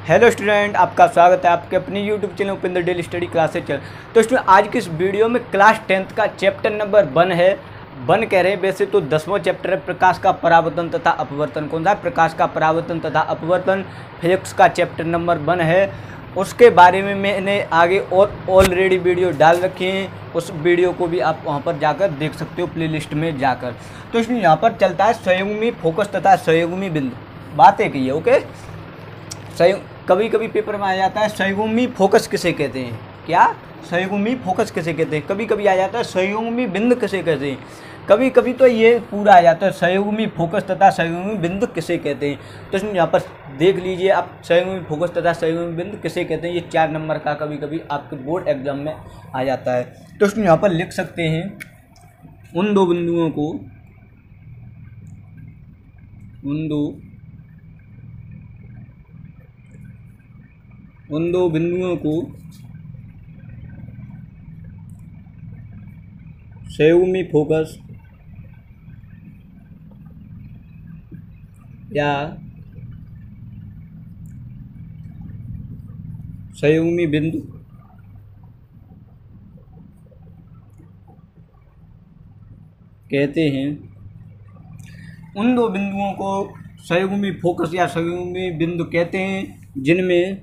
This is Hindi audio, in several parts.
हेलो स्टूडेंट, आपका स्वागत है आपके अपनी YouTube channel Upendra daily study classes channel. तो स्टूडेंट, आज की इस वीडियो में क्लास 10th का चैप्टर नंबर 1 है। 1 कह रहे हैं, वैसे तो 10वां चैप्टर है प्रकाश का परावर्तन तथा अपवर्तन। कौन सा है? प्रकाश का परावर्तन तथा अपवर्तन। फिजिक्स का चैप्टर नंबर 1 है। उसके बारे में मैंने आगे और ऑलरेडी वीडियो डाल रखी हैं, उस वीडियो को भी आप वहाँ पर जाकर देख सकते हो प्लेलिस्ट में जाकर। तो इसमें यहाँ पर चलता है संयुग्मी फोकस तथा संयुग्मी बिंदु, बातें की है। ओके, कभी कभी पेपर में आ जाता है संयुग्मी फोकस किसे कहते हैं। क्या? संयुग्मी फोकस किसे कहते हैं। कभी कभी आ जाता है संयुग्मी बिंदु किसे कहते हैं। कभी कभी तो ये पूरा आ जाता है संयुग्मी फोकस तथा संयुग्मी बिंदु किसे कहते हैं। तो इसमें यहाँ पर देख लीजिए आप, संयुग्मी फोकस तथा संयुग्मी बिंदु किसे कहते हैं। ये 4 नंबर का कभी कभी आपके बोर्ड एग्जाम में आ जाता है। तो इसमें यहाँ पर लिख सकते हैं उन दो बिंदुओं को, उन दो बिंदुओं को संयुग्मी फोकस या संयुग्मी बिंदु कहते हैं। उन दो बिंदुओं को संयुग्मी फोकस या संयुग्मी बिंदु कहते हैं जिनमें से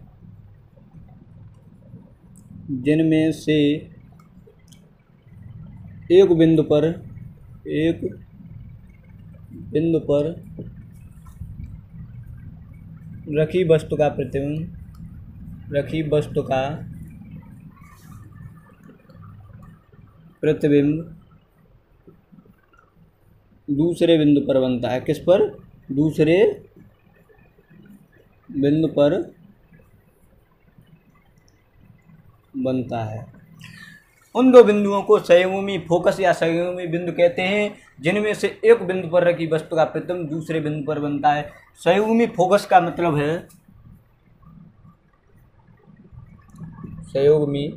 एक बिंदु पर रखी वस्तु का प्रतिबिंब दूसरे बिंदु पर बनता है। किस पर? दूसरे बिंदु पर बनता है। उन दो बिंदुओं को संयुग्मी फोकस या संयुग्मी बिंदु कहते हैं जिनमें से एक बिंदु पर रखी वस्तु का प्रतिबिंब दूसरे बिंदु पर बनता है। संयुग्मी फोकस का मतलब है, संयुग्मी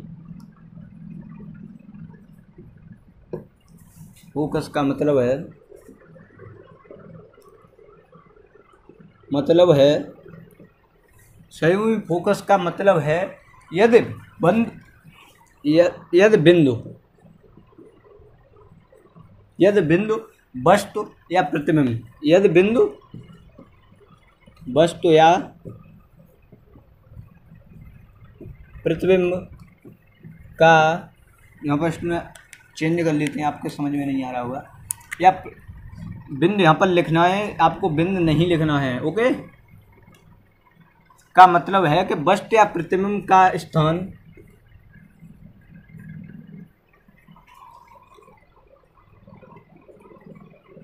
फोकस का मतलब है संयुग्मी फोकस का मतलब है यदि बिंदु वस्तु या प्रतिबिंब, यदि बिंदु वस्तु या प्रतिबिंब का, यहाँ पर इसमें चेंज कर लेते हैं, आपके समझ में नहीं आ रहा होगा, या बिंदु यहाँ पर लिखना है आपको, बिंदु नहीं लिखना है। ओके, का मतलब है कि वस्तु या प्रतिबिंब का स्थान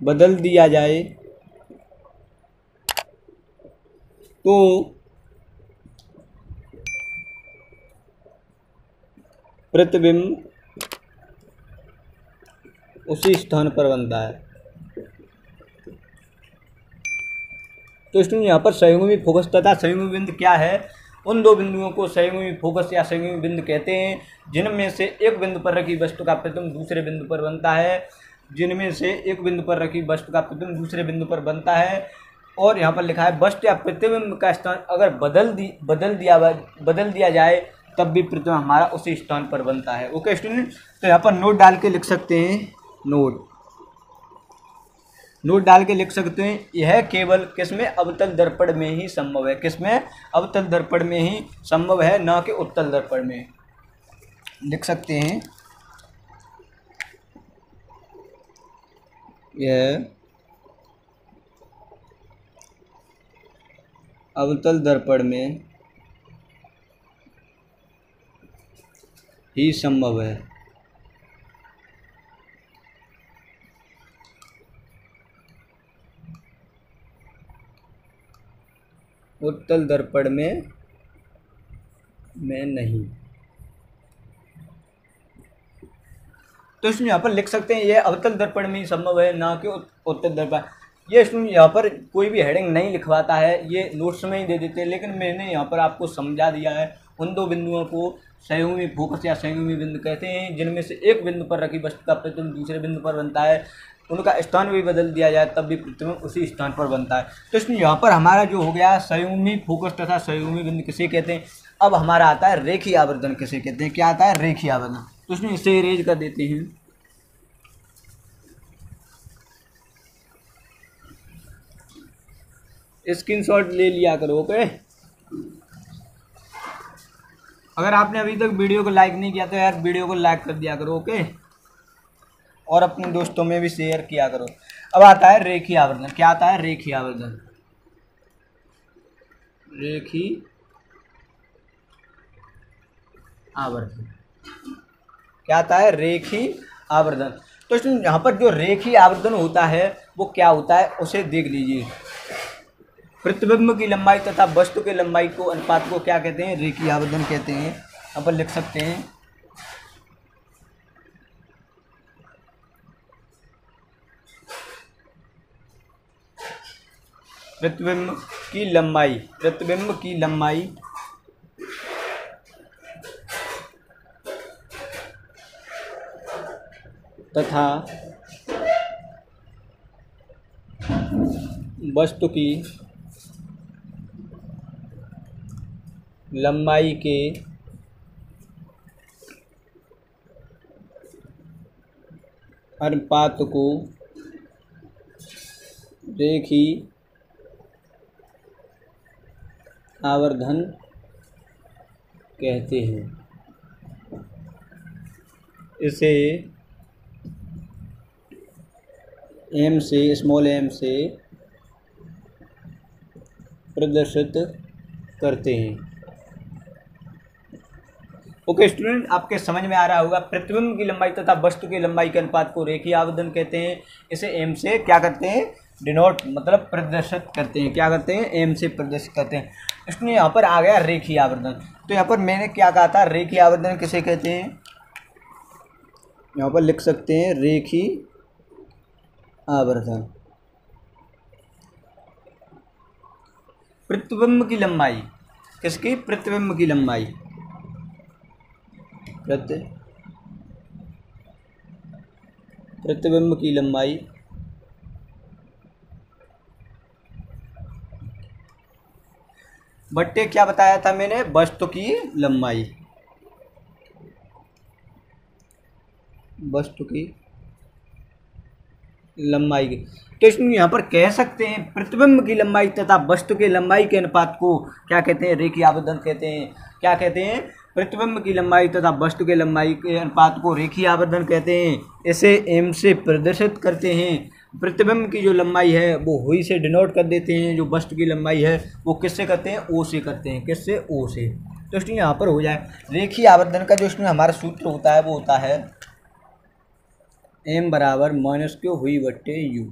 बदल दिया जाए तो प्रतिबिंब उसी स्थान पर बनता है। तो इसमें यहाँ पर संयुग्मी फोकस तथा संयुग्मी बिंदु क्या है? उन दो बिंदुओं को संयुग्मी फोकस या संयुग्मी बिंदु कहते हैं जिनमें से एक बिंदु पर रखी वस्तु का प्रतिबिंब दूसरे बिंदु पर बनता है। जिनमें से एक बिंदु पर रखी वस्तु का प्रतिबिंब दूसरे बिंदु पर बनता है। और यहाँ पर लिखा है वस्तु या प्रतिबिंब का स्थान अगर बदल दिया जाए तब भी प्रतिबिंब हमारा उसी स्थान पर बनता है। ओके स्टूडेंट, तो यहाँ पर नोट डाल के लिख सकते हैं, नोट डाल के लिख सकते हैं। यह केवल किसमें? अवतल दर्पण में ही संभव है। किसमें? अवतल दर्पण में ही संभव है, न कि उत्तल दर्पण में। लिख सकते हैं यह अवतल दर्पण में ही संभव है। उत्तल दर्पण में नहीं। तो इसमें यहाँ पर लिख सकते हैं यह अवतल दर्पण में ही संभव है, ना कि उत्तल दर्पण। ये स्टूडेंट यहाँ पर कोई भी हेडिंग नहीं लिखवाता है, ये नोट्स में ही दे देते हैं, लेकिन मैंने यहाँ पर आपको समझा दिया है। उन दो बिंदुओं को संयुग्मी फोकस या संयुग्मी बिंदु कहते हैं जिनमें से एक बिंदु पर रखी वस्तु का प्रतिबिंब दूसरे बिंदु पर बनता है। उनका स्थान भी बदल दिया जाए तब भी प्रतिबिंब उसी स्थान पर बनता है। तो इसमें यहाँ पर हमारा जो हो गया संयुग्मी फोकस तथा संयुग्मी बिंदु किसे कहते हैं। अब हमारा आता है रेखीय आवर्धन किसे कहते हैं। क्या आता है, रेखीय आवर्धन। तो इसमें इसे इरेज कर देते हैं। स्क्रीनशॉट ले लिया करो, ओके। अगर आपने अभी तक वीडियो को लाइक नहीं किया तो यार वीडियो को लाइक कर दिया करो, ओके, और अपने दोस्तों में भी शेयर किया करो। अब आता है रेखीय आवर्धन। क्या आता है, रेखीय आवर्धन। रेखीय आवर्धन क्या आता है, रेखीय आवर्धन। तो इसमें यहाँ पर जो रेखीय आवर्धन होता है वो क्या होता है उसे देख लीजिए। प्रतिबिंब की लंबाई तथा वस्तु की लंबाई को अनुपात को क्या कहते हैं, रेखीय आवर्धन कहते हैं। यहाँ पर लिख सकते हैं प्रतिबिंब की लंबाई, प्रतिबिंब की लंबाई तथा वस्तु की लंबाई के अनुपात को रेखीय आवर्धन कहते हैं। इसे एम से, स्मॉल एम से प्रदर्शित करते हैं। ओके स्टूडेंट, आपके समझ में आ रहा होगा। प्रतिबिंब की लंबाई तथा वस्तु की लंबाई के अनुपात को रेखीय आवर्धन कहते हैं। इसे एम से क्या करते हैं, डिनोट मतलब प्रदर्शित करते हैं। क्या करते हैं, एम से प्रदर्शित करते हैं। इसमें यहाँ पर आ गया रेखीय आवर्धन। तो यहाँ पर मैंने क्या कहा था, रेखीय आवर्धन किसे कहते हैं। यहाँ पर लिख सकते हैं रेखीय आवर्धन। प्रतिबिंब की लंबाई किसकी, प्रतिबिंब की लंबाई, प्रतिबिंब की लंबाई बट्टे क्या बताया था मैंने, वस्तु की लंबाई, वस्तु की लंबाई की। तो इसमें यहाँ पर कह सकते हैं प्रतिबिंब की लंबाई तथा वस्तु की लंबाई के अनुपात को क्या कहते हैं, रेखीय आवर्धन कहते हैं। क्या कहते हैं, प्रतिबिंब की लंबाई तथा वस्तु के लंबाई के अनुपात को रेखीय आवर्धन कहते हैं। इसे एम से प्रदर्शित करते हैं। प्रतिबिंब की जो लंबाई है वो हुई से डिनोट कर देते हैं, जो वस्तु की लंबाई है वो किससे करते हैं, ओ से करते हैं। किससे, ओ से। तो इसमें यहाँ पर हो जाए रेखीय आवर्धन का जो इसमें हमारा सूत्र होता है वो होता है एम बराबर माइनस के हुई बट्टे यू।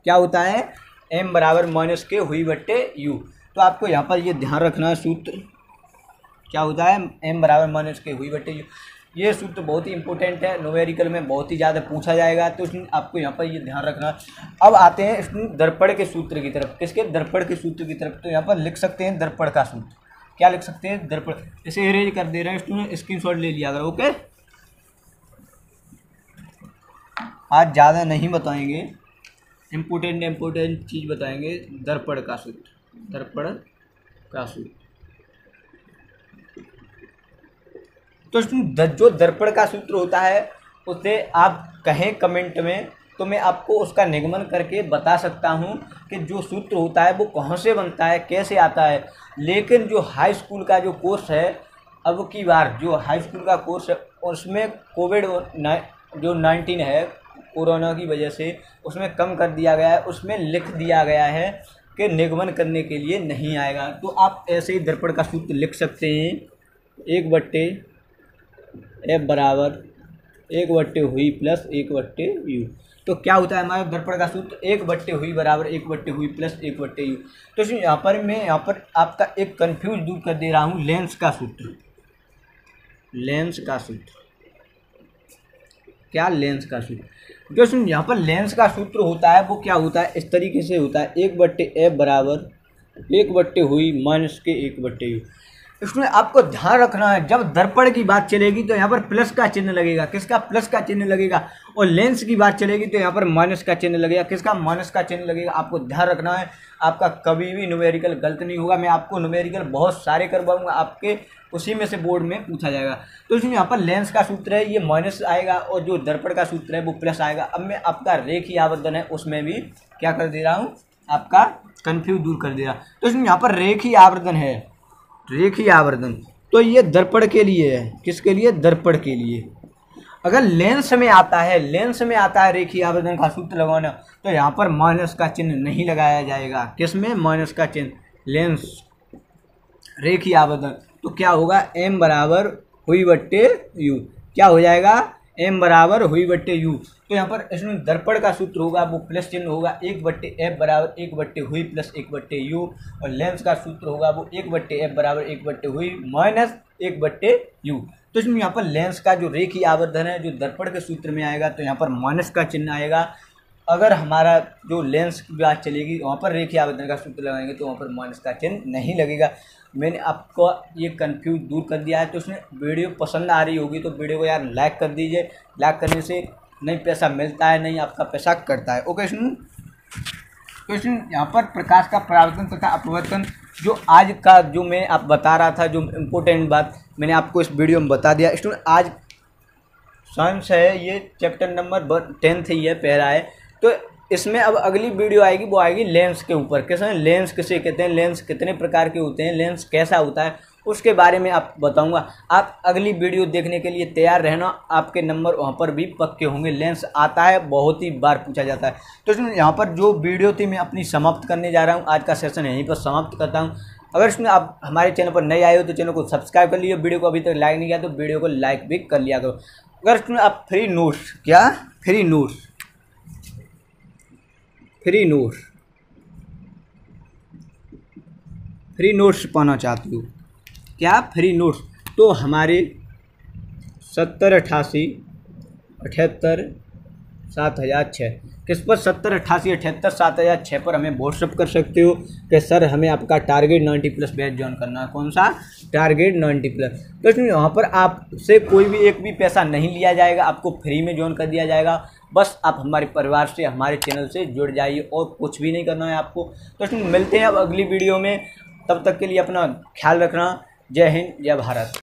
क्या होता है, एम बराबर माइनस के हुई बट्टे यू। तो आपको यहाँ पर ये ध्यान रखना है, सूत्र क्या होता है, एम बराबर माइनस के हुई बट्टे यू। ये सूत्र बहुत ही इंपॉर्टेंट है, न्यूमेरिकल में बहुत ही ज़्यादा पूछा जाएगा, तो इसमें आपको यहाँ पर ये ध्यान रखना। अब आते हैं इसमें दर्पण के सूत्र की तरफ। किसके, दर्पण के सूत्र की तरफ। तो यहाँ पर लिख सकते हैं दर्पण का सूत्र। क्या लिख सकते हैं, दर्पण। इसे इरेज कर दे रहे हैं, इसमें स्क्रीनशॉट ले लिया अगर, ओके। आज ज़्यादा नहीं बताएंगे, इम्पोर्टेंट चीज़ बताएंगे। दर्पण का सूत्र, दर्पण का सूत्र। तो जो दर्पण का सूत्र होता है उसे आप कहें कमेंट में, तो मैं आपको उसका निगमन करके बता सकता हूं कि जो सूत्र होता है वो कहाँ से बनता है, कैसे आता है। लेकिन जो हाई स्कूल का जो कोर्स है, अब की बार जो हाई स्कूल का कोर्स है उसमें कोविड जो 19 है, कोरोना की वजह से उसमें कम कर दिया गया है। उसमें लिख दिया गया है कि निगमन करने के लिए नहीं आएगा। तो आप ऐसे ही दर्पण का सूत्र लिख सकते हैं, 1/f बराबर 1/हुई प्लस 1/u। तो क्या होता है हमारा दर्पण का सूत्र, 1/हुई बराबर 1/हुई प्लस 1/u। तो यहाँ पर मैं आपका एक कंफ्यूज दूर कर दे रहा हूँ, लेंस का सूत्र। लेंस का सूत्र क्या, लेंस का सूत्र। जो यहाँ पर लेंस का सूत्र होता है वो क्या होता है, इस तरीके से होता है, 1/f बराबर 1/हुई माइनस के 1/u। इसमें आपको ध्यान रखना है, जब दर्पण की बात चलेगी तो यहाँ पर प्लस का चिन्ह लगेगा। किसका? प्लस का चिन्ह लगेगा। और लेंस की बात चलेगी तो यहाँ पर माइनस का चिन्ह लगेगा। किसका? माइनस का चिन्ह लगेगा। आपको ध्यान रखना है, आपका कभी भी न्यूमेरिकल गलत नहीं होगा। मैं आपको न्यूमेरिकल बहुत सारे करवाऊंगा, आपके उसी में से बोर्ड में पूछा जाएगा। तो इसमें यहाँ पर लेंस का सूत्र है, ये माइनस आएगा, और जो दर्पण का सूत्र है वो प्लस आएगा। अब मैं आपका रेखीय आवर्धन है उसमें भी क्या कर दे रहा हूँ, आपका कन्फ्यूज दूर कर दे रहा। तो इसमें यहाँ पर रेखीय आवर्धन है, रेखीय आवर्धन, तो ये दर्पण के लिए है। किसके लिए? दर्पण के लिए। अगर लेंस में आता है, लेंस में आता है रेखीय आवर्धन का सूत्र लगाना, तो यहाँ पर माइनस का चिन्ह नहीं लगाया जाएगा। किसमें? माइनस का चिन्ह। लेंस रेखीय आवर्धन तो क्या होगा? m बराबर हुई बट्टे यू। क्या हो जाएगा? m बराबर हुई बट्टे यू। तो यहाँ पर इसमें दर्पण का सूत्र होगा वो प्लस चिन्ह होगा, 1/f बराबर 1/हुई प्लस 1/u। और लेंस का सूत्र होगा वो 1/f बराबर 1/हुई माइनस 1/u। तो इसमें यहाँ पर लेंस का जो रेखीय आवर्धन है जो दर्पण के सूत्र में आएगा तो यहाँ पर माइनस का चिन्ह आएगा। अगर हमारा जो लेंस की बात चलेगी वहाँ पर रेखीय आवर्धन का सूत्र लगाएंगे तो वहाँ पर माइनस का चिन्ह नहीं लगेगा। मैंने आपको ये कंफ्यूज दूर कर दिया है। तो उसमें वीडियो पसंद आ रही होगी तो वीडियो को यार लाइक कर दीजिए। लाइक करने से नहीं पैसा मिलता है, नहीं आपका पैसा कटता है। ओके सुन, तो इसमें यहाँ पर प्रकाश का परावर्तन तथा अपवर्तन जो आज का जो मैं आप बता रहा था, जो इम्पोर्टेंट बात मैंने आपको इस वीडियो में बता दिया। स्टूडेंट आज साइंस है, ये चैप्टर नंबर 10 ही है, पहला है। तो इसमें अब अगली वीडियो आएगी, वो आएगी लेंस के ऊपर। कैसे लेंस किसे कहते हैं, लेंस कितने प्रकार के होते हैं, लेंस कैसा होता है, उसके बारे में आप बताऊंगा। आप अगली वीडियो देखने के लिए तैयार रहना, आपके नंबर वहाँ पर भी पक्के होंगे। लेंस आता है, बहुत ही बार पूछा जाता है। तो इसमें यहाँ पर जो वीडियो थी मैं अपनी समाप्त करने जा रहा हूँ। आज का सेशन यहीं पर समाप्त करता हूँ। अगर इसमें आप हमारे चैनल पर नए आए हो तो चैनल को सब्सक्राइब कर लीजिए। वीडियो को अभी तक लाइक नहीं किया तो वीडियो को लाइक भी कर लिया करो। अगर इसमें आप फ्री नोट्स, क्या फ्री नोट्स, फ्री नोट्स पाना चाहती हो, क्या फ्री नोट्स, तो हमारे 7088787006 किस पर 7088787006 पर हमें व्हाट्सअप कर सकते हो कि सर हमें आपका टारगेट 90+ बैच ज्वाइन करना है। कौन सा? टारगेट 90+। तो इसमें वहाँ पर आपसे कोई भी एक भी पैसा नहीं लिया जाएगा, आपको फ्री में ज्वाइन कर दिया जाएगा। बस आप हमारे परिवार से, हमारे चैनल से जुड़ जाइए और कुछ भी नहीं करना है आपको। तो इसमें मिलते हैं अब अगली वीडियो में, तब तक के लिए अपना ख्याल रखना। जय हिंद, जय भारत।